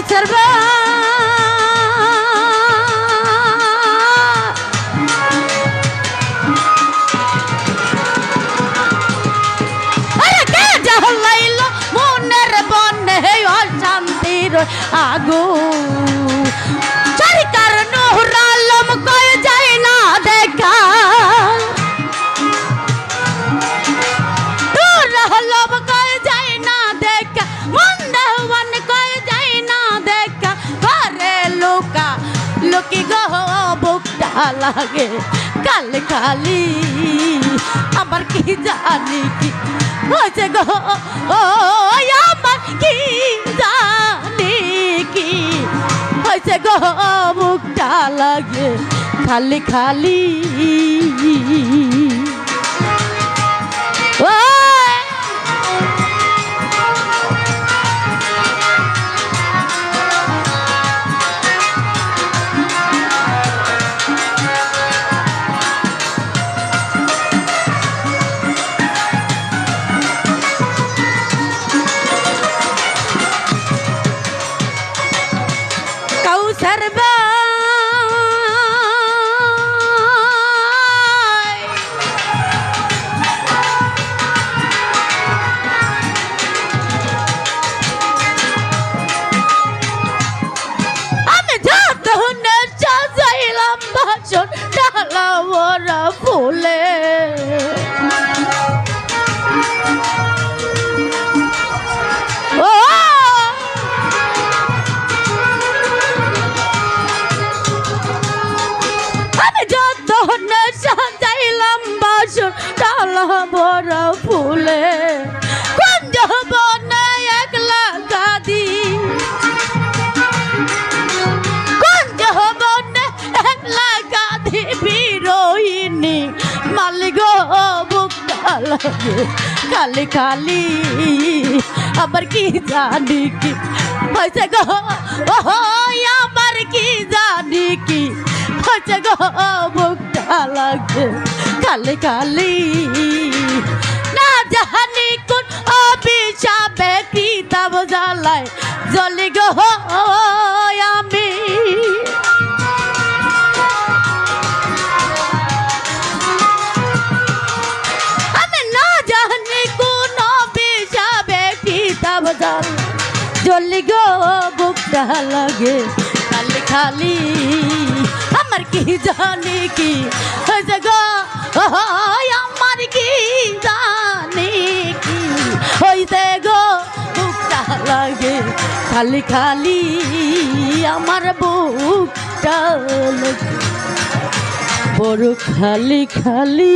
কাউসারবা আরে কে জ্বালাইল মনের বনে অশান্তির আগুন চারিকার নূর আলম কই যায় না দেখা নূর আলম কই যায় না দেখা মন দেওয়ান কই যায় না দেখা ঘরে লোকা লোকি গো বুকটা লাগে কাল খালি আমার কি জানি কি হয়েছে গো ও আমার কি জানি কি হয়েছে গো বুকটা লাগে খালি খালি ও কাউসারবা আমি যত সাজাইলাম বাসন ডালা ওরা ফুলে ও আমি যত সাজাইলাম বাসন ডালা ভরা ফুলে কুঞ্জ বনে একলা গাদি কুঞ্জ বনে একলা গাদি বিরোহিনী মালিক বুকটা লাগে খালি খালি আবার কি জানি কি হয়েছে গো ও আমার কি জানি কি হয়েছে গো বুকটা লাগে খালি খালি না জানি কোন অভিশাপে কিতাব জ্বালায় জ্বলি গো আমি আমি না জানি কোন অভিশাপে কিতাব জ্বালায় জ্বলি গো বুকটা লাগে খালি খালি আমার কি জানি কি হয়েছে গো আমার কি জানি কি হয়েছে গো বুকটা লাগে খালি খালি আমার বুকটা লাগে বড় খালি খালি।